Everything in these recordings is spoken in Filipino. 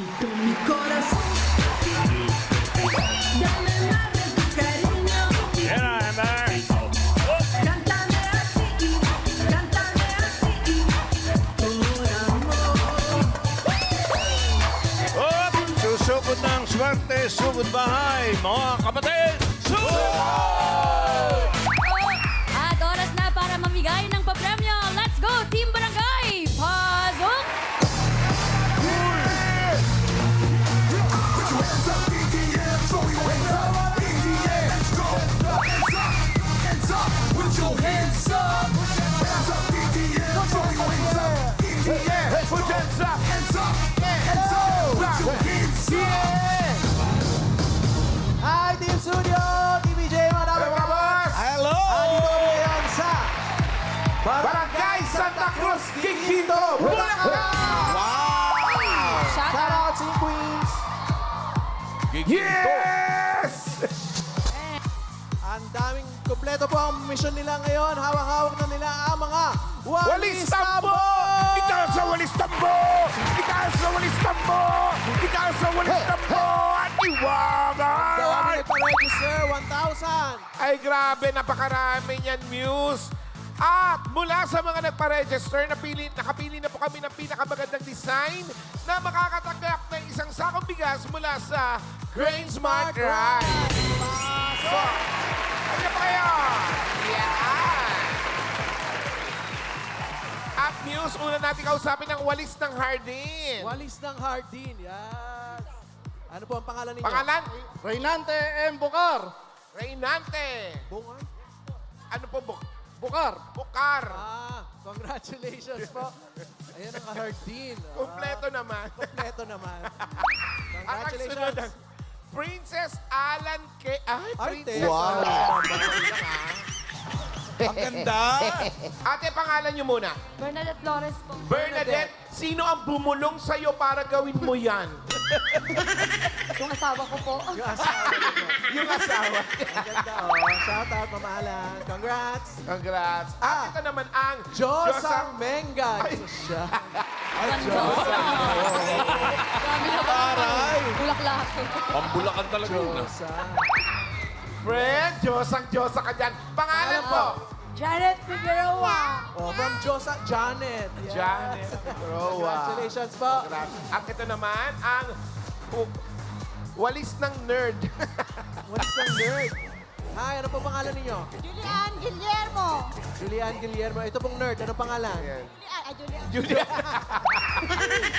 Con mi corazón, dame más de tu cariño. Yan na, Cántame así, por amor. Op! Susugod ng swerte, sugod bahay, mga kapatid! Sugod! At oras na para mamigay ng papremyo. Let's go, Team Barangay! Pasok! Hi, Team Studio! TVJ, mga dapat kabars! Hello! Andito kami ngayon sa Barangay Santa Cruz, Quinto, Bulacan! Shout Shout out! out sa Queens! Yes! Ang daming kompleto po ang mission nila ngayon. Hawak-hawak na nila ang mga Walis Tambo! Itaas sa Walis Tambo! Itaas sa Walis Tambo! Itaas sa Walis Tambo! At Dami iwagan! nagpa-register, 1,000! Ay grabe, napakarami niyan, Muse. At mula sa mga nagpa-register, nakapili na po kami ng pinakamagandang design na makakatanggap ng isang sakong bigas mula sa Grain Smart Rice. So, ano pa kayo? Yan! At Muse, una natin kausapin ang walis ng Hardin. Walis ng Hardin, yan. Ano po ang pangalan ninyo? Pangalan? Reynante M. Bucar. Reynante. Bungan? Ano po? Bucar. Bukar. Congratulations po. Ayan ang Hardin. Kompleto naman. Kompleto naman. At ang sunod Congratulations. ang Princess Alan K. Ay, Princess Wow. Ang ganda! Ate, pangalan niyo muna. Bernadette Flores po. Bernadette, sino ang bumulong sa'yo para gawin mo yan? Yung asawa ko po. Yung asawa ninyo. Yung asawa. Ang ganda, oh. Shout out, Mama Alan. Congrats. Congrats. At ito naman ang Josang Menga. Ay. Ito siya. Ganda. Grabe na ba? Bulaklak. Pambulakan talaga yun. Josang. Friend, Josang ka dyan. Pangalan po? Janet Figueroa. Oh, from Josa, Janet. Yeah. Janet Roa. Congratulations po. At ito naman ang walis ng nerd. Walis ng nerd. Hi, ano po pangalan ninyo? Julian Guillermo. Julian Guillermo. Ito pong nerd. Ano pangalan? Julian. Julia.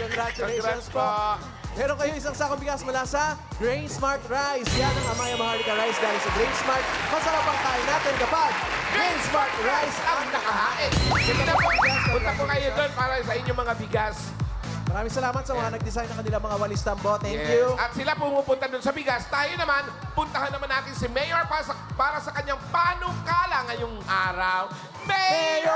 Congratulations Congrats po. po. Meron kayo isang sakong bigas mula sa Grain Smart Rice. Yan ang Amaya Maharlika Rice galing sa Grain Smart. Masarap ang kain natin kapag Grain Smart Rice ang nakahain. Sige na po. Punta po kayo doon para sa inyong mga bigas. Maraming salamat sa mga nag-design ng kanilang mga walis tambo. Thank you. At sila pumupunta doon sa bigas. Tayo naman, puntahan naman natin si Mayor para sa kanyang panukala ngayong araw. Mayor!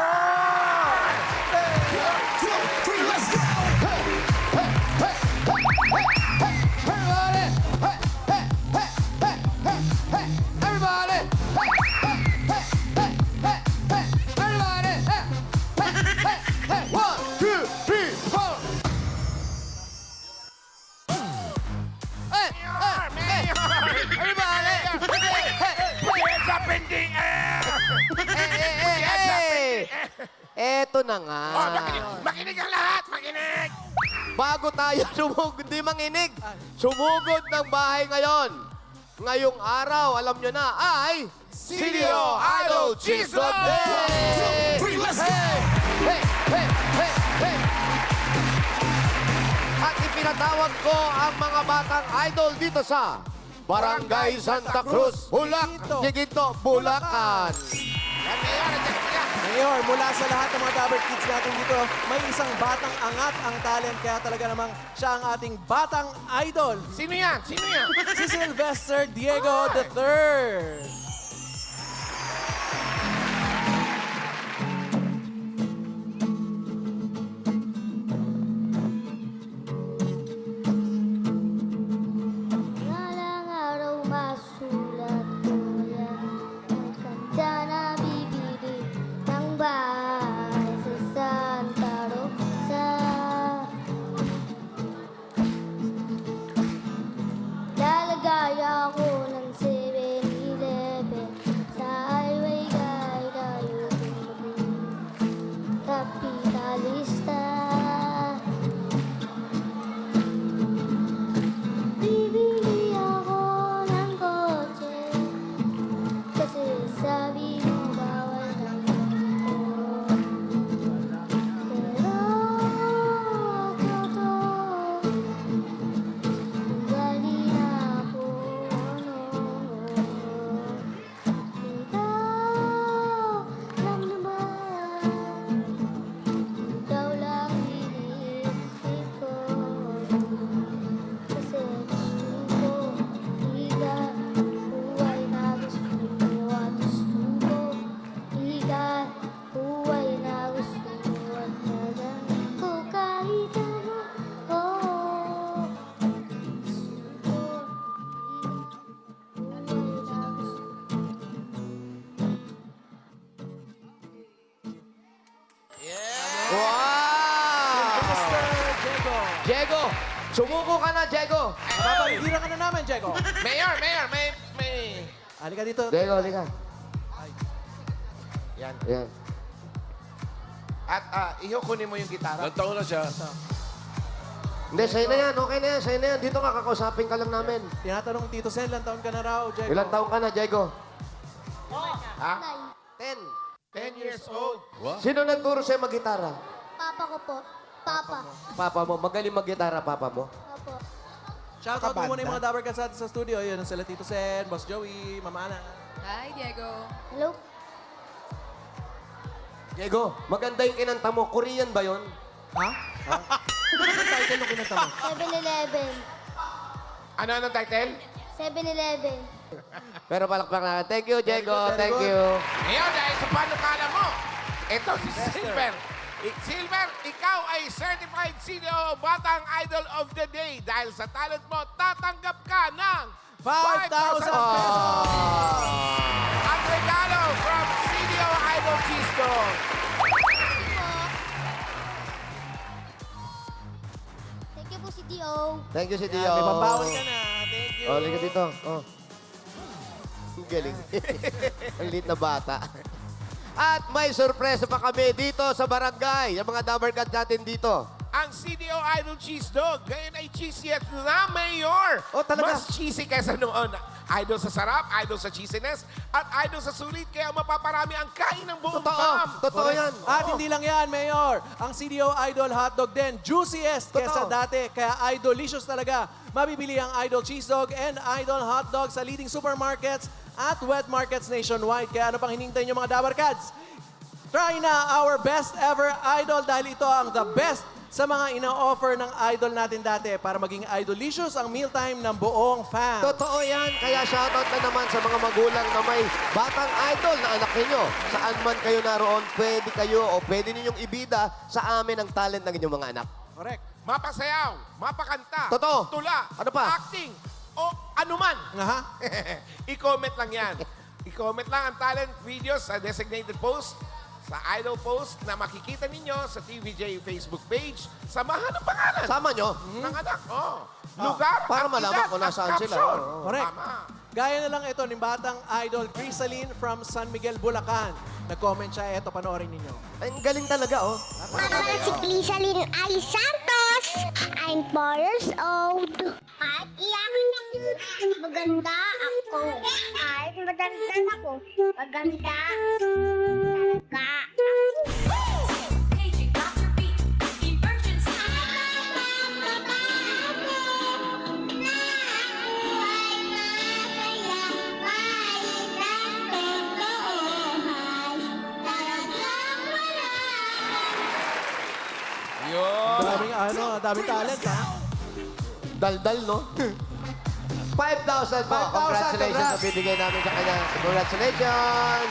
Hands up in the air! Hands up in the air! Eto na nga. Oh, makinig ang lahat! Makinig! Bago tayo hindi manginig, sumugod ng bahay ngayon. Ngayong araw, alam nyo na, ay Silio Idol Cheese Day! Day! Hey! Hey! Hey! Hey! At ipinatawag ko ang mga batang idol dito sa Barangay Santa Cruz, Giginto, Bulacan. Yan, Mayor! Nandiyan sila! Mayor, mula sa lahat ng mga Dabber Kids natin dito, may isang batang angat ang talent. Kaya talaga namang siya ang ating batang idol. Sino yan? Sino yan? Si Sylvester Diego III. Walang araw masulat ko yan ang kanta na bibili ng bahay sa Santa Rosa. Sumuko ka na, Diego. Papaligiran ka na namin, Diego. Mayor, may... Halika dito. Diego, halika. Yan. Ayan. At iyo, kunin mo yung gitara. Ilang taon na siya? Hindi, sa'yo na yan. Okay na yan, sa'yo na yan. Dito ka, kakausapin ka lang namin. Tinatanong Tito Sen, ilang taon ka na raw, Diego? Ilang taong ka na, Diego? Ha? 10. 10 years old. Sino nagturo sa'yo mag-gitara? Papa ko po. Papa. Papa mo. Magaling mag-gitara, papa mo. Opo. Shoutout mo muna yung mga Dabber Cats natin sa studio. Yun, sila Tito Sen, Boss Joey, Mama Ana. Hi, Diego. Hello? Diego, maganda yung kinanta mo. Korean ba yun? Ha? Anong title nung kinanta mo? 7-Eleven. Ano title? 7-Eleven. Pero palakpak na. Thank you, Diego. good, very Thank good. you. Ngayon, dahil sa panukala mo, ito si Silver. Silver, ikaw ay Certified Senior Batang Idol of the Day. Dahil sa talent mo, tatanggap ka ng 5,000 pesos! At regalo from Senior Idol Cheese Dog. Thank you po si Dio. Thank you, si Dio. May pambawal ka na. Thank you. Oh, liga dito. Oh. Ang galing. Ang liit na bata. At may sorpresa pa kami dito sa barangay. Yung mga Dabber Cats natin dito. Ang CDO Idol Cheese Dog. Ngayon ay cheesiest na Mayor. Oh, talaga? Mas cheesy kaysa noon. Idol sa sarap, idol sa cheesiness, at idol sa sulit. Kaya mapaparami ang kain ng buong Totoo. fam. Totoo yan. At hindi lang yan, Mayor. Ang CDO Idol Hotdog din, juiciest kesa dati. Kaya idolicious talaga. Mabibili ang Idol Cheese Dog and Idol Hotdog sa leading supermarkets at wet markets nationwide. Kaya ano pang hinintay nyo mga Dabber Cats? Try na our best ever Idol dahil ito ang the best sa mga ina-offer ng Idol natin dati para maging idolicious ang mealtime ng buong fam. Totoo yan. Kaya shoutout na naman sa mga magulang na may batang idol na anak ninyo. Saan man kayo naroon, pwede kayo o pwede ninyong ibida sa amin ang talent ng inyong mga anak. Correct. Mapasayaw, mapakanta, Totoo. tula, Ano pa? acting, o anuman. Aha. I-comment lang yan. I-comment lang ang talent videos sa designated post, sa idol post na makikita ninyo sa TVJ Facebook page. Samahan ang pangalan Sama nyo. ng anak. Oh. Lugar, Para at malaman edad, kung at nasaan sila. caption. Oo. Correct. Tama. Gaya na lang ito ni Batang Idol Crisaline from San Miguel, Bulacan. Nag-comment siya, eto panoorin ninyo. Ang galing talaga, oh. Ako si Crisaline Ali Santos. I'm 4 years old. At iyakin na maganda ako. Ay, maganda ako. Maganda talaga ako. Paging Dr. Beat, emergency. Yun. Daming talent, ha? Daldal, no? 5,000 po. 5,000, Congratulations congrats. na bibigay namin sa kanya. Congratulations!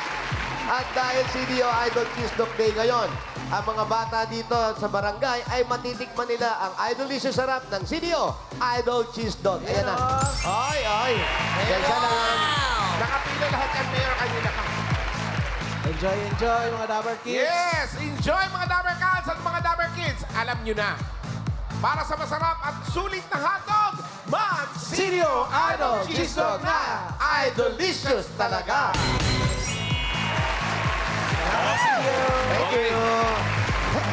At dahil CDO Idol Cheese Dog Day ngayon, ang mga bata dito sa barangay ay matitikman nila ang idolicious sarap ng CDO Idol Cheese Dog. Ayan na. Ay, ay. Ayan siya lang. Nakapila lahat yan, Mayor, kanina pa. Enjoy, enjoy, mga Dabber Kids. Yes! Enjoy mga Dabber Cats at mga Dabber Kids. Alam nyo na, para sa masarap at sulit na hotdog, CDO Idol Cheese Dog na Idolicious talaga. Thank you.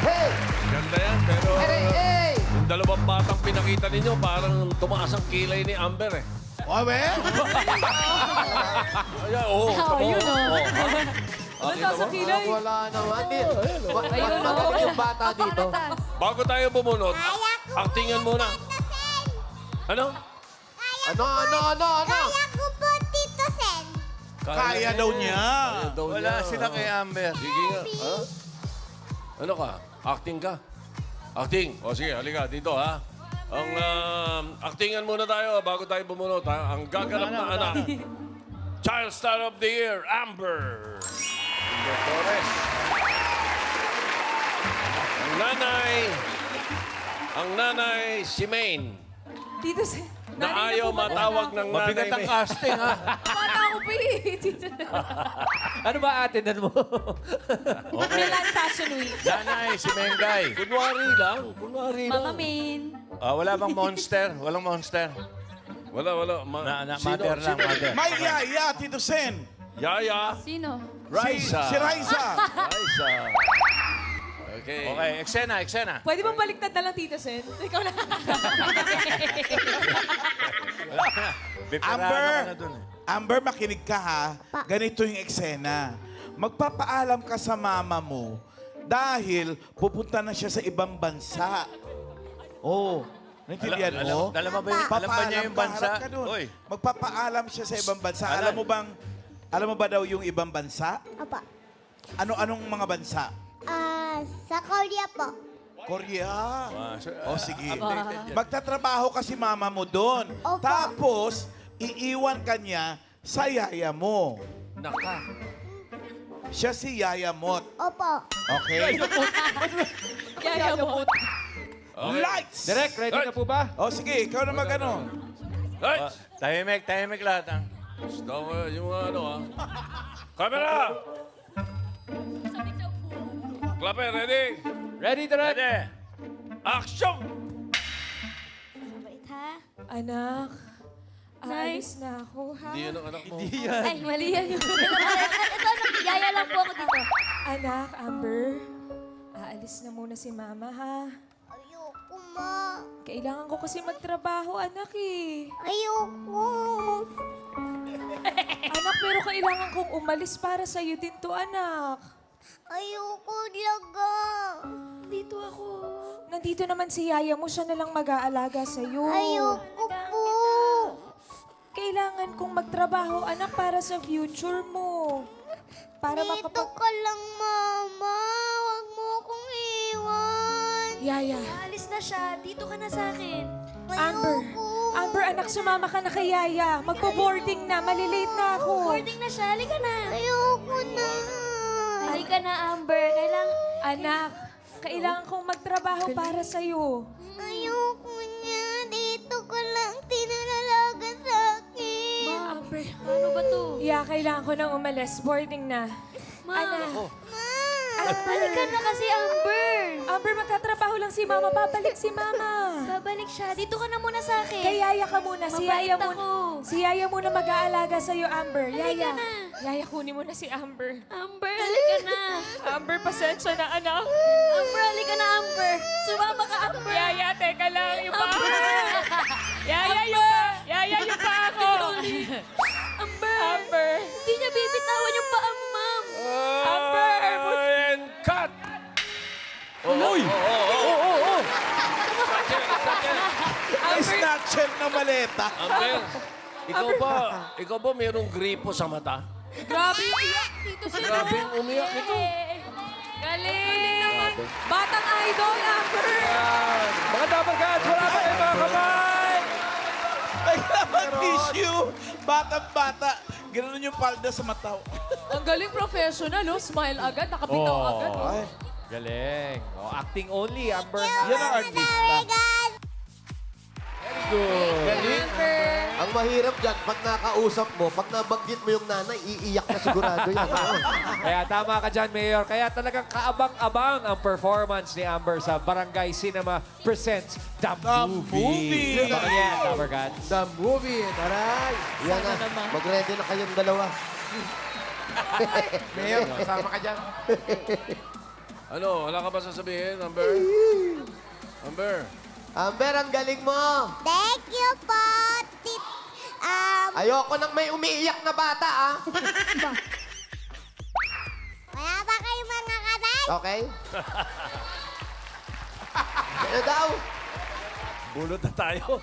Hey! Ganda yan, pero Hey! Hey! yung dalawang batang pinakita ninyo, parang tumaas ang kilay ni Amber eh. Oh, well? Ayan, oo. Oh, yun, oh. Kita mo? Wala naman. Ayun, Magaling yung bata dito. Bago tayo bumunot, actingan muna. Ano? Ano? Kaya ko po, Tito Sen. Kaya daw niya. Wala sila kay Amber. Sige nga. Ha? Ano ka? Acting ka? Acting? O sige, halika dito ha. Ang actingan muna tayo bago tayo bumunot ha. Ang gaganap na anak. Child Star of the Year, Amber. Amber Torres. Ang nanay, si Maine. Tito Sen. Na ayaw matawag ng nanay Mabigat ang Maine. casting, ha? Bata ako pa eh. Ano ba atinan mo? Milan Fashion Week. Nanay, si Mengay. Kunwari lang. Kunwari lang. Mama Min. Wala bang monster? Walang monster. Wala. Mother lang, mother. May yaya, Tito Sen. Yaya. Sino? Raisa. Si Raisa. Raisa. Okay. Okay, eksena. Pwede bang baliktad na lang, Tito Sen? Ikaw na. Amber, Amber, makinig ka ha. Ganito yung eksena. Magpapaalam ka sa mama mo dahil pupunta na siya sa ibang bansa. Oh, naintindihan mo? Alam mo ba niya yung bansa? Harap ka dun. Oy. Magpapaalam siya sa ibang bansa. Alam. Alam mo ba daw yung ibang bansa? Opo. Anong mga bansa? Sa Korea po. Korea. O sige. Updated yan. Magtatrabaho kasi mama mo doon. Opo. Tapos, iiwan ka niya sa yaya mo. Naka. Siya si Yaya Mot. Opo. Okay? Yaya mo. Lights! Direk, ready na po ba? O sige, ikaw na mag-ano. Hey! Tahimik lahat. Ah. Stop yung ano ah. Camera! Klape, ready? Ready, Direk? Ready? Action! Wait ha? Anak. Aalis na ako, ha? Hindi yun ang anak mo. Ay, mali yan yun. Ito, yaya lang po ako dito. Anak, Amber. Aalis na muna si Mama, ha? Ayoko, ma. Kailangan ko kasi magtrabaho, anak, eh. Ayoko. Anak, pero kailangan kong umalis para sa'yo din to, anak. Ayoko talaga. Dito ako. Nandito naman si yaya mo, siya na lang mag-aalaga sa'yo. Ayoko po. Kailangan kong magtrabaho, anak, para sa future mo. Para Dito ka lang, mama. Huwag mo akong iwan. Yaya. Alis na siya. Dito ka na sa akin. Amber. Ayoko. Anak, sumama ka na kay Yaya. Magpo-boarding na. Malilate na ako. Boarding na siya. Halika na. Ayoko na. Halika na, Amber. Anak, kailangan kong magtrabaho para sa'yo. Ayoko niya. Dito ka lang tinalalaga sa akin. Amber. Ano ba to? Kailangan ko nang umalis. Boarding na. Anak. Halika na kasi, Amber. Amber, magtatrabaho lang si Mama. Babalik si Mama. Babalik siya. Dito ka na muna sa akin. Kay Yaya ka muna. Si Yaya Mabait muna. ako. Si Yaya muna mag-aalaga sa'yo, Amber. Halika Yaya. na. Yaya, kunin mo na si Amber. Amber, halika na. Amber, pasensya na, anak. Amber, halika na, Amber. Sumama ka, Amber. Yaya, teka lang. Yung pa ako. Amber. Yaya, yung pa ako. Amber. Amber. Hindi niya bibitawan yung paa mo, ma'am. Amber! And cut! Uy! Amber, Snatcher na maleta. Amber, ikaw ba mayroong gripo sa mata? grabe yung iyak dito si Grabe yung umiyak nito. Galing! Batang idol, Amber! Mga dapat guys, wala pa kayo mga kamay! Kailangan tissue. Batang-bata. Ganoon yung palda sa mata. Ang galing professional, oh. Smile agad, nakabitaw agad. Oh. Ay, Galing. Acting only, Amber. yan ang artista. Galing. Ang mahirap dyan, pag nakausap mo, pag nabanggit mo yung nanay, iiyak na sigurado yan. Oo. Kaya tama ka dyan, Mayor. Kaya talagang kaabang-abang ang performance ni Amber sa Barangay Cinema presents The Movie. Movie. Baka yan, Amber Cat. The movie. Taray. Yan na. Mag-ready na kayong dalawa. Mayor, kasama ka dyan. Ano, wala ka ba sasabihin, Amber? Amber, Amber, ang galing mo. Thank you po, Ayoko nang may umiiyak na bata, ah. wala ba kayo mga kamay? Okay? Ano daw? bulot na tayo.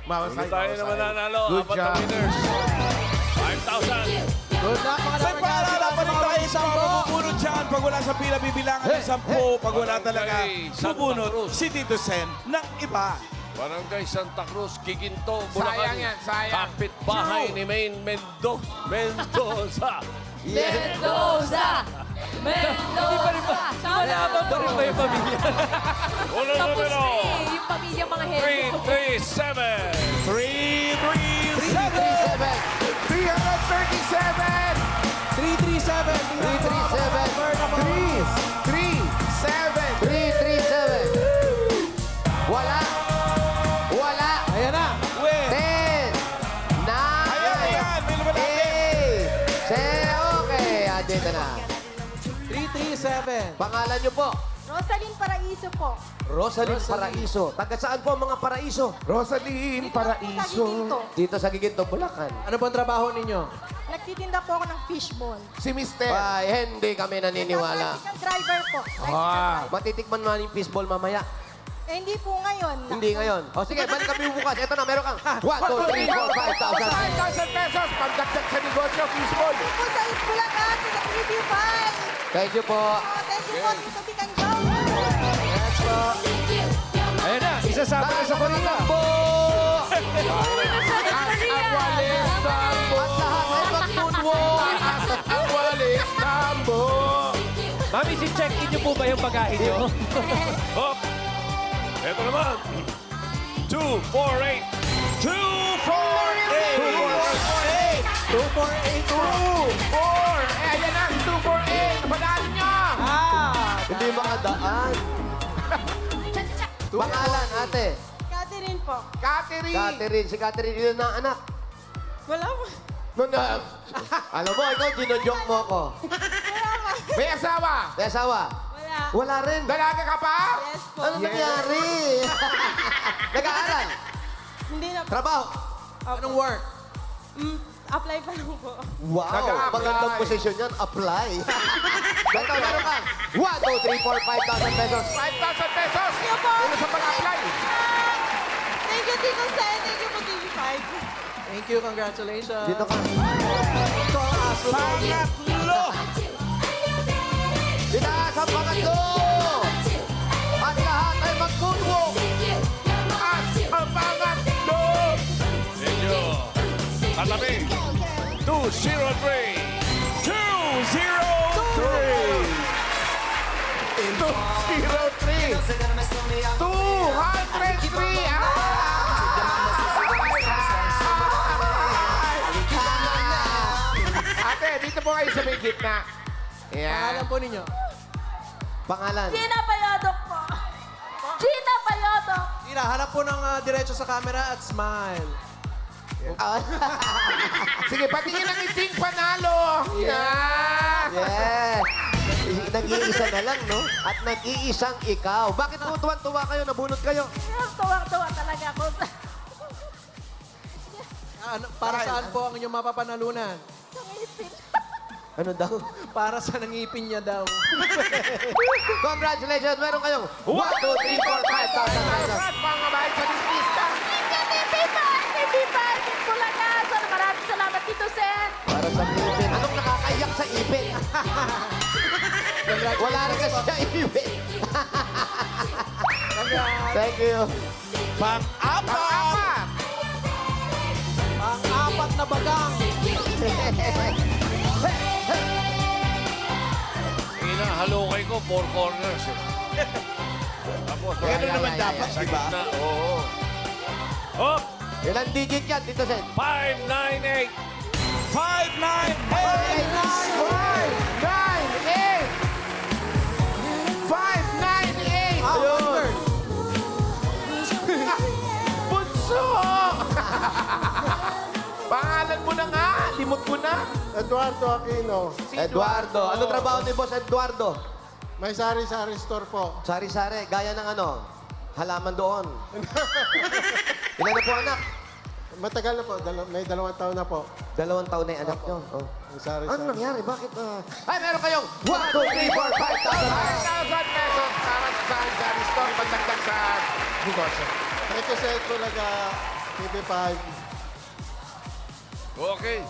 Mamasay, Bulot tayo na mananalo. Good Apat na job. winners. 5,000. Good luck, mga Sa paalala pa rin tayo sa mga bubunot dyan. Pag wala sa pila, bibilangan ng 10. Pag wala talaga, Barangay Santa bubunot Cruz. si Tito Sen ng iba. Barangay Santa Cruz, Giginto, Bulacan. Sayang yan, sayang. Kapitbahay ni Maine Mendoza. Mendoza! Mendoza! Malaman pa rin ba yung pamilya? Unang Tapos numero, na eh, yung pamilya mga head. 337. 337! 337! 7. Pangalan niyo po? Rosaline Paraiso po. Rosaline Paraiso. Taga saan po ang mga paraiso? Rosaline Paraiso. Dito sa Giginto, Bulacan. Ano pong trabaho ninyo? Nagtitinda po ako ng fishball. Si Mister. Ay, hindi kami naniniwala. Tricycle driver po. Matitikman mo yung fishball mamaya. Eh, hindi po ngayon. Hindi ngayon. O sige, balik kami bukas. Ito na, meron kang 1, 2, 3, 4, 5,000. 5,000 pesos. Pagdagdag sa negosyo, fishball. Po sa Bulacan, sa TV5. Thank you po. Thank you po, Tito Big and Joe. Ayun na, isasama na sa Korea. Po! Awalis tambo. At lahat ay mag-moonwalk. Awalis tambo. Mami, si check-in niyo po ba yung bagahe niyo? Hop! Ito naman. 248. 248. 248. 4. Eh, ayan na, 248. Napadaan nyo. Hindi makadaan. Pangalan, ate. Catherine po. Catherine. Catherine. Si Catherine, ilan na anak? Wala po. Alam mo, ikaw, ginojoke mo ako. May asawa. May asawa? Wala. Wala rin. Dalaga ka pa? Yes po. Ano nangyari? Nag-aaral? Hindi na po. Trabaho? Anong work? Apply pa lang po. Wow, Nag-a-apply. magandang posisyon yan. Apply. Ito, meron ka. 1, 2, 3, 4, 5,000 pesos. 5,000 pesos. you po. Una sa pag-apply. Thank you, Tito Sen. Thank you po, TV5. Thank you, congratulations. Dito ka. Ito ang aso. Pangatlo! Itaas ang pangatlo! At lahat ay mag-moonwalk! At ang pangatlo. Medyo katabi. 203. 203! 203. 203. Ate, dito po kayo sa may gitna. Ayan. Pangalan po ninyo? Pangalan. Gina Payodok po. Gina Payodok. Tira, hanap po ng diretso sa camera at smile. Ah, Sige, patingin ang iting panalo. Yeah. yes! Nag-iisa na lang, no? At nag-iisang ikaw. Bakit po tuwan-tuwa kayo? Nabunot kayo? Tuwang-tuwa talaga ako. Para saan po ang inyong mapapanalunan? Ano daw? Para sa nangipin niya daw. Congratulations! Meron kayong 1, 2, 3, 4, 5,000 pesos. At mga bahay sa dentista. TV5 in Bulacan. So, maraming salamat, Tito Sen. Para sa ipin. Anong nakakaiyak sa ipin? Wala rin kasi sa ipin. Thank you. Pang-apat! Ang apat na bagang. Hinahalukay ko, 4 corners. Tapos, Ganun naman dapat, sa di ba? gitna. Oo. Hop! Ilang digit yan, Tito Sen? 598. 598. Ayun. Bunso! Pangalan mo na nga. Limot mo na. Eduardo Aquino. Eduardo. Ano trabaho ni Boss Eduardo? May sari-sari store po. Sari-sari. Gaya ng ano? Halaman doon. Ilan na po anak? Matagal na po. May 2 taon na po. 2 taon na yung anak nyo. Oh. Ang sari-sari. Ano nangyari? Bakit? Ay, meron kayong 1, 2, 3, 4, 5,000 pesos. 5,000 pesos para sa sari store pagdagdag sa negosyo. Thank you sa Itbulaga TV5. Okay.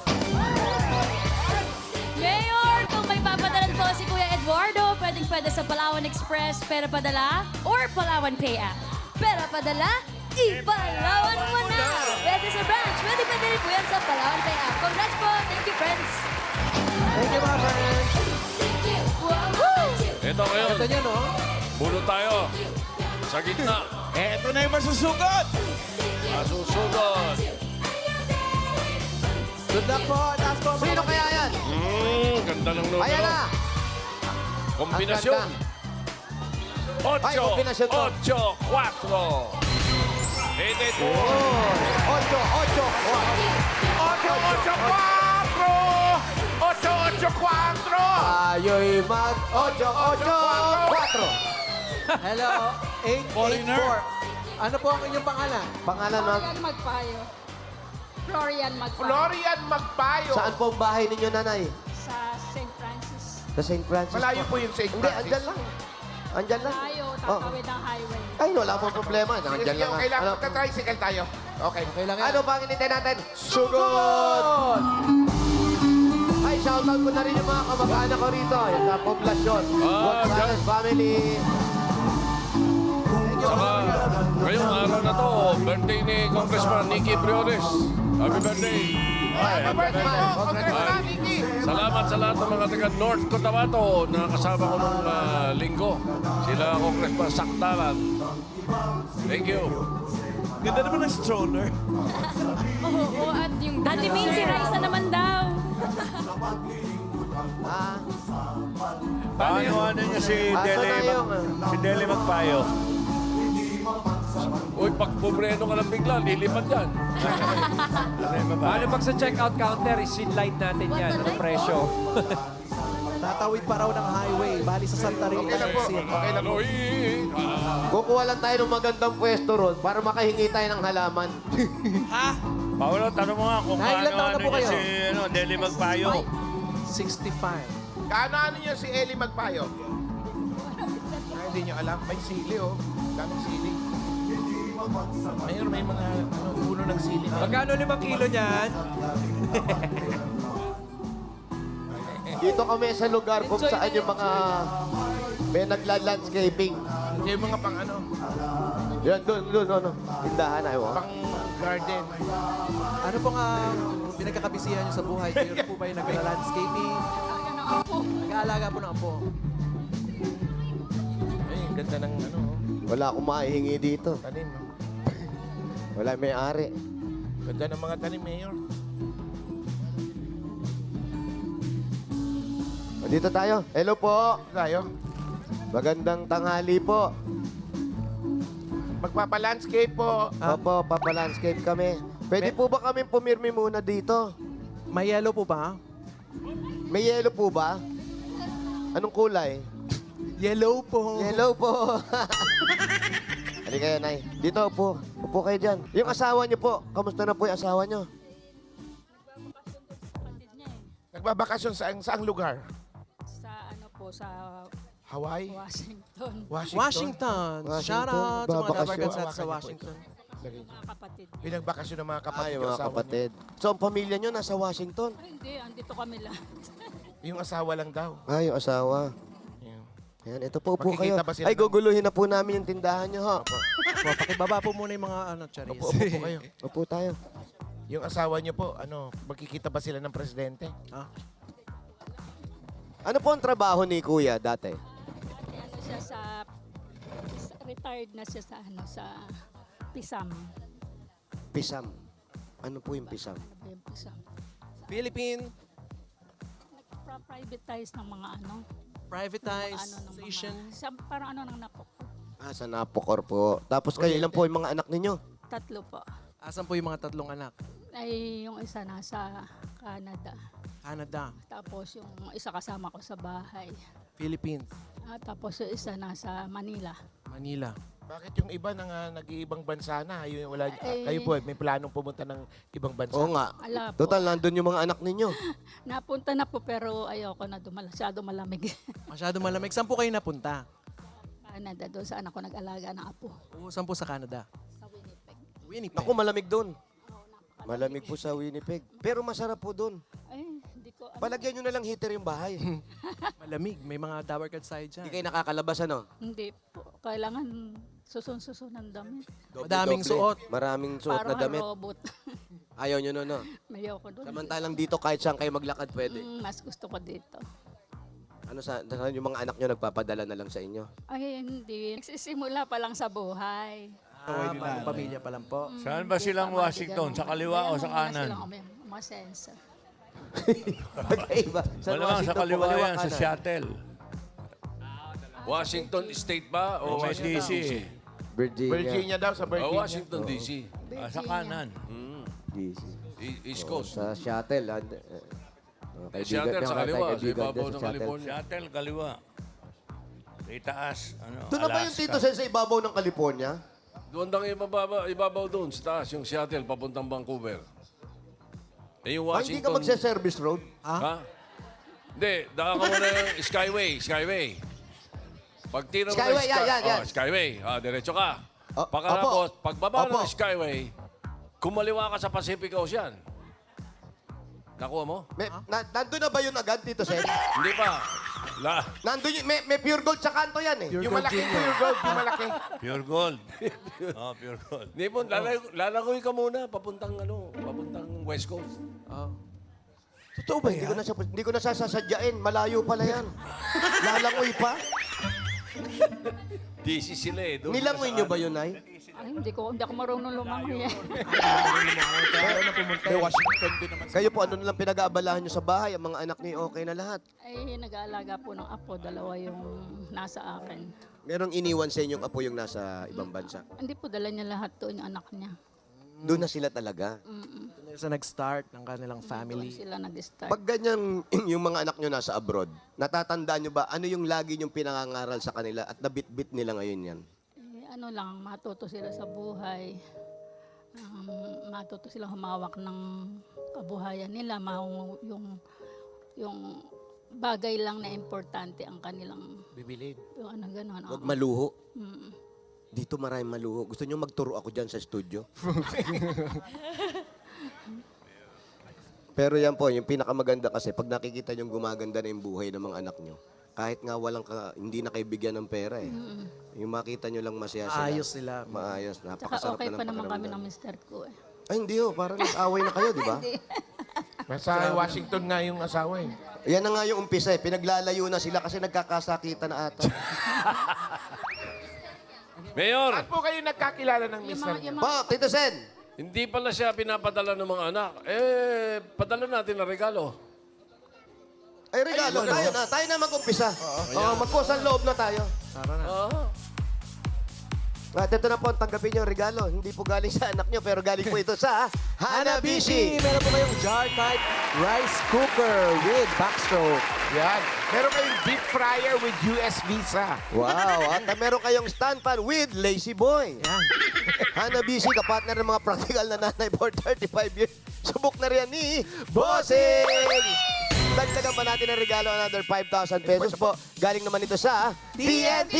Mayor, kung may papadalan po si Kuya Eduardo, pwedeng-pwede sa Palawan Express, pera padala, or Palawan Pay app. Pera padala, ipalawan mo na! Pwede sa branch, pwede rin po yan sa Palawan Pay app. Congrats po! Thank you, friends! Thank you, mga friends. Woo! Ito ngayon. Ito nyo, no? Bunot tayo. Sa gitna. Eto na yung masusugot! Masusunod. Good luck po. Taas po. Sino kaya yan? Ganda ng numero. Ayan na. Kombinasyon. Ang ganda. Ay, 8, kombinasyon to. 8, 4. 8, 884. 884. tayo'y mag-8-8-4. Hello, 884. Ano po ang inyong pangalan? Pangalan, ma'am? Magpayo. Florian Magpayo. Florian Magpayo. Saan po ang bahay ninyo, nanay? Sa St. Francis. Sa St. Francis Malayo po yung St. Hindi, Francis. andyan lang. Andyan lang. Tayo, Oh. tatawid ng highway. Ay, wala pong problema. Sige, Andyan sige, lang. okay lang. Ano? Magta-tricycle tayo. Okay. Okay lang yan. Ano ba ang hinintay natin? Sugod! Ay, shoutout ko na rin yung mga kamag-anak ko rito. Yung sa poblasyon. Gonzales family. Saka, ngayong araw na to, birthday ni Congressman Nicky Briones. Happy birthday! Happy birthday po, Congressman Nicky. Salamat sa lahat ng mga taga North Cotabato na kasama ko nung linggo. Sila Congressman Saktalan. Thank you. Ganda naman ng stroller. Oo, at yung... Ate May, si Raisa naman daw. Ah, Paano niya si aso na yung... si Dele Magpayo? Uy, pag bubreno ka lang bigla, lilipad yan. Paano pag sa checkout counter, isinlight natin yan? Anong presyo? Tatawid pa raw ng highway. Bali sa Santa Rita. Okay lang po. City. Okay lang po. Kukuha lang tayo ng magandang pwesto ron para makahingi tayo ng halaman. Paolo, tanong mo nga kung Nay, ilan taon na po kayo? Dele Magpayo. 65. Kaano niyo si Eli Magpayo? Ay, hindi niyo alam. May sili, oh. Daming sili. May mga puno ng sili. Magkano 5 kilo niyan? Dito kami sa lugar kung saan yung mga may nagla-landscaping. Yung mga pang ano, Yan, doon, ano. Tindahan, ayaw. pang garden. Ano pong pinagkakabisihan niyo sa buhay? Kayo po ba yung nagla-landscaping? Nag-aalaga po ng apo. Ay, ang ganda ng ano, Wala akong maihingi dito. tanim. oh. Wala may-ari. Ganda ng mga tanim, Mayor. O, dito tayo. Hello po. Tayo. Magandang tanghali po. Magpapa-landscape po. Opo, papalandscape kami. Pwede po ba kami pumirmi muna dito? May yellow po ba? May yelo po ba? Anong kulay? Yellow po. Yellow po. Halika kayo, Nay. Dito po. Upo kayo dyan. Yung asawa niyo po. Kamusta na po yung asawa niyo? Nagbabakasyon sa saang lugar? Sa ano po, sa Hawaii? Washington. Washington. Shout out sa mga Babakasyon. Dabarkans natin sa Hawakan niyo po Washington. Mga kapatid. Yung nagbakasyon ng mga kapatid. Ay, yung mga asawa kapatid. So, ang pamilya niyo nasa Washington? Ay, hindi, andito kami lang. niyo. Yung asawa lang daw. Ay, yung asawa. Yan. Ayan, ito po kayo. Makikita ba sila Ay, ng- guguluhin na po namin yung tindahan niyo, ha? Po, pakibaba po muna yung mga charis. Upo po kayo. Upo tayo. Yung asawa niyo po, magkikita ba sila ng presidente? Ano po ang trabaho ni Kuya dati? Ano siya retired na siya sa PISAM. Pisam. Ano po yung pisam? Ano yung PISAM? Philippine Nagpa-privatize ng mga ano. Privatization. Parang ano nang napok. Ah, sa Napocor po. Tapos kayo lang po yung mga anak ninyo? 3 po. Asan po yung mga tatlong anak? Ay, yung isa nasa Canada. Canada, Tapos yung isa kasama ko sa bahay. Philippines, Tapos yung isa nasa Manila. Manila. Bakit yung iba nag-iibang bansa na? Kayo po, may planong pumunta ng ibang bansa? Oo nga. Ala po. Total, nandun yung mga anak ninyo. Napunta na po pero ayoko na masyado malamig. Masyado malamig. Saan po kayo napunta? Canada, doon sa anak ko nag-alaga ng apo. O, saan po sa Canada? Sa Winnipeg. Winnipeg. Ako, malamig doon. Malamig po sa Winnipeg. Pero masarap po doon. Ay, hindi ko... Palagyan nyo na lang heater yung bahay. Malamig. May mga Dabarkad side dyan. Hindi kayo nakakalabas, ano? Hindi po. Kailangan susun ng damit. Madaming suot. Maraming suot na Parang damit. robot. Ayaw nyo no. Mayaw ko doon. Samantalang dito, kahit saan kayo maglakad, pwede. Mas gusto ko dito. Ano saan yung mga anak nyo nagpapadala na lang sa inyo? Ay, hindi. Nagsisimula pa lang sa buhay. Bagong pamilya pa lang po. Saan ba silang Washington? Sa kaliwa o sa kanan? Umasensa. Magkaiba. Malamang sa Washington po, kaliwa yan, sa kanan. Seattle. Washington State ba? O may Washington DC. Virginia. Virginia daw, sa Virginia. Washington DC. Sa kanan. DC. East Coast. Sa Seattle. Seattle sa kaliwa, sa kaibigan ibabaw din ng sa California. Seattle, kaliwa. May taas. Ano, Doon na ba yung Tito Sen sa ibabaw ng California? Doon lang ibabaw doon sa taas, yung Seattle, papuntang Vancouver. Eh, yung Hindi ka Washington... magse-service road? Ha? Hindi, daka ka muna yung Skyway. Pag tira mo Skyway, ng yan. Skyway, diretso ka. Oh, Pagkatapos, pagbaba Opo. ng Skyway, kumaliwa ka sa Pacific Ocean. Nakuha mo? Nandun na ba yun agad, Tito Sen? Hindi pa. Nandun yun, may pure gold sa kanto yan eh. Yung malaki po yung gold, yung malaki. Pure gold. Oh, pure gold. Hindi po, lalagoy ka muna, papuntang West Coast. Totoo ba yan? Hindi ko na sasadyain. Malayo pala yan. Lalangoy pa. DC sila eh. Doon Nilangoy sa nyo ba yun, Nay? Ay, hindi ako marunong lumangoy. May Washington din naman. Kayo po, ano nalang pinag-aabalahan nyo sa bahay? Ang mga anak niyo okay na lahat. Ay, nag-aalaga po ng apo. Dalawa yung nasa akin. Merong iniwan sa inyong apo yung nasa ibang bansa. Hindi po, dala niya lahat doon yung anak niya. Doon na sila talaga. Doon sa nag-start ng kanilang Doon family. sila nag-start. Pag ganyan yung mga anak nyo nasa abroad, natatandaan nyo ba ano yung lagi nyong pinangangaral sa kanila at nabit-bit nila ngayon yan? Ano lang, matuto sila sa buhay. Matuto sila humawak ng kabuhayan nila. Yung bagay lang na importante ang kanilang Bibilin. yung ano gano'n. Huwag maluho. Dito maraming maluho. Gusto nyo magturo ako dyan sa studio? Pero yan po, yung pinakamaganda kasi pag nakikita nyo gumaganda na yung buhay ng mga anak nyo, kahit nga hindi na kayo bigyan ng pera eh. Yung makita nyo lang masaya sila. Maayos sila. Maayos. Tsaka Napakasarap okay na ng pa naman kami pakiramdam. ng mister ko eh. Ay, hindi ho. Parang nag-away na kayo, di ba? Nasa Washington nga yung asawa eh. Yan na nga yung umpisa eh. Pinaglalayo na sila kasi nagkakasakita na ata. Mayor, Saan po kayo nagkakilala ng mister? Pa, Tito Sen! hindi pala siya pinapadala ng mga anak. Eh, padala natin na regalo. Ay, regalo. Tayo na. Tayo na mag-umpisa. Magkusang loob na tayo. At ito na po ang tanggapin niyo ang regalo. Hindi po galing sa anak niyo, pero galing po ito sa Hanabishi. Meron po kayong jar type rice cooker with backstroke. Yan. Meron kayong deep fryer with US visa. Wow. At meron kayong stand fan with Lazy Boy. Hanabishi, kapartner ng mga practical na nanay for 35 years. Subok na rin ni Bossing! Dagdagan pa natin ang regalo, another 5,000 pesos po. Galing naman ito sa TNT!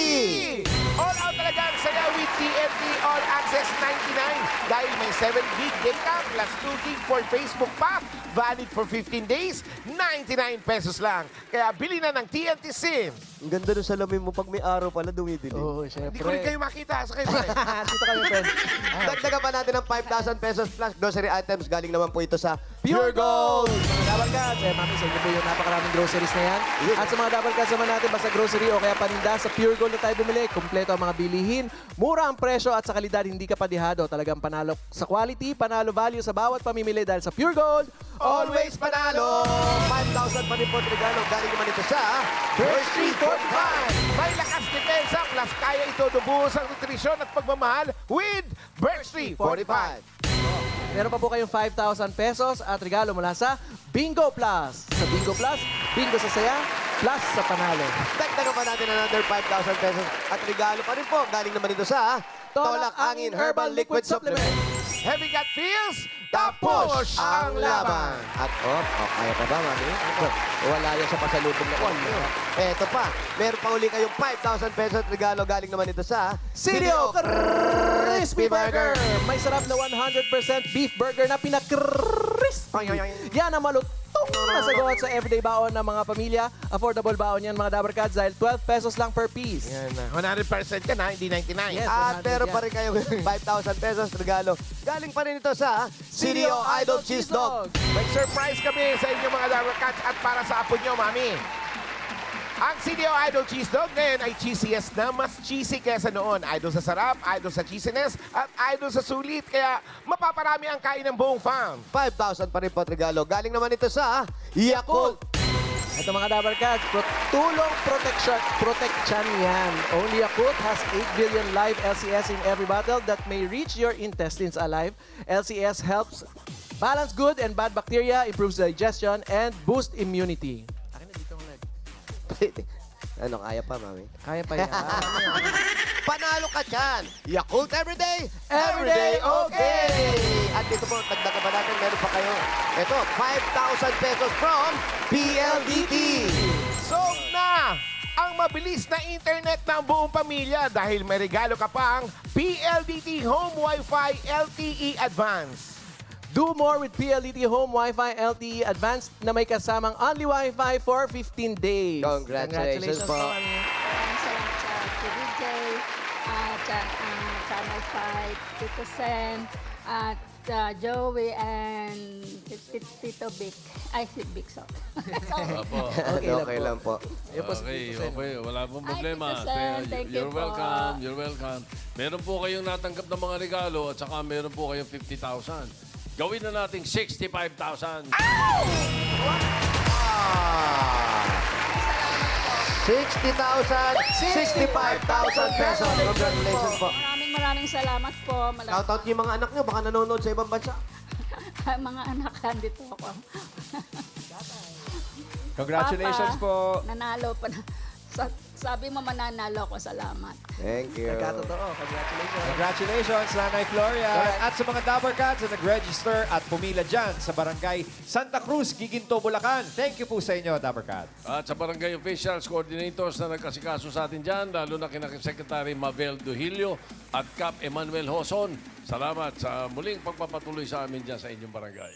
All out talaga ang saya with TNT All Access 99 dahil may 7 gig data plus 2 gig for Facebook pa. Valid for 15 days, 99 pesos lang. Kaya bili na ng TNT SIM. Ang ganda ng salamin mo pag may araw pala dumidilim. Oo, Hindi ko rin kayo makita sa kayo. Dito kami, friend. Dagdagan pa natin ng 5,000 pesos plus grocery items. Galing naman po ito sa Pure Gold! Mga Dabarkads, mami, sa inyo po yung napakaraming groceries na yan. At sa mga Dabarkads naman natin, basta grocery o kaya paninda, sa Pure Gold na tayo bumili. Kompleto ang mga bilihin, mura ang presyo at sa kalidad hindi ka padihado. Talagang panalo sa quality, panalo value sa bawat pamimili dahil sa Pure Gold, Always panalo! 5,000 pa rin po ang regalo. Galing naman ito sa Birch Street 45. May lakas depensa plus kaya ito dubuhos ang nutrisyon at pagmamahal with Birch Tree 45. meron pa po kayong 5,000 pesos at regalo mula sa Bingo Plus. Sa Bingo Plus, bingo sa saya, plus sa panalo. Dagdagan pa natin another 5,000 pesos at regalo pa rin po. Galing naman ito sa Tolak Angin Herbal Liquid Supplement. Heavy gut feels, Tapos ang laban. At kaya pa ba, mami? Wala yan sa pasalubong na kwan. Eto pa, meron pa uli kayong 5,000 pesos at regalo. Galing naman ito sa Sirio Crispy Burger! May sarap na 100% beef burger na pinakrispy. Yan ang malutong na sagot sa everyday baon ng mga pamilya. Affordable baon yan mga Dabarkads dahil 12 pesos lang per piece. Yan na. 100% ka na, hindi 99. Yes. At 100 meron yan. pa rin kayong 5,000 pesos regalo. Galing pa rin ito sa Sirio Idol Cheese Dog. May surprise kami sa inyo mga Dabber Cats at para sa apo nyo, mami. Ang CDO Idol Cheese Dog ngayon ay cheesiest na mas cheesy kesa noon. Idol sa sarap, idol sa cheesiness, at idol sa sulit. Kaya mapaparami ang kain ng buong fam. 5,000 pa rin po at regalo. Galing naman ito sa Yakult. Ito mga Dabarkads, tulong protection yan. Only Yakult has 8 billion live LCS in every bottle that may reach your intestines alive. LCS helps Balance good and bad bacteria, improves digestion, and boost immunity. Akin na dito ang leg. Ano, kaya pa, mami? Kaya pa yan. Panalo ka dyan! Yakult Everyday, Everyday okay! At dito po, dagdagan pa natin, meron pa kayo. Ito, 5,000 pesos from PLDT. Solve na ang mabilis na internet ng buong pamilya dahil may regalo ka pang PLDT Home Wi-Fi LTE Advance. Do more with PLDT Home Wi-Fi LTE Advanced na may kasamang only Wi-Fi for 15 days. Congratulations po. mami. Maraming salamat sa TVJ, Channel 5, Tito Sen, at Joey, and Tito Vic. Ay, si Vic, so. Opo. Okay lang po. Okay. Wala pong problema. Tito Sen, thank you You're po. welcome. You're welcome. Meron po kayong natanggap ng mga regalo at saka meron po kayong 50,000. Gawin na nating 65,000. 60,000, 65,000 pesos. Congratulations po. Maraming salamat po. Shoutout yung mga anak nyo, baka nanonood sa ibang bansa. Mga anak, dito ako. Congratulations po. Nanalo pa na. Sabi mo mananalo ako, salamat. Thank you. Nagkatotoo. Congratulations. Congratulations, Nanay Floria. At sa mga Dapper Cats na nag-register at pumila dyan sa Barangay Santa Cruz, Giginto, Bulacan. Thank you po sa inyo, Dapper Cats. At sa barangay officials, coordinators na nagkasikaso sa atin dyan, lalo na kina Secretary Mabel Duhilio at Cap Emmanuel Hoson. Salamat sa muling pagpapatuloy sa amin dyan sa inyong barangay.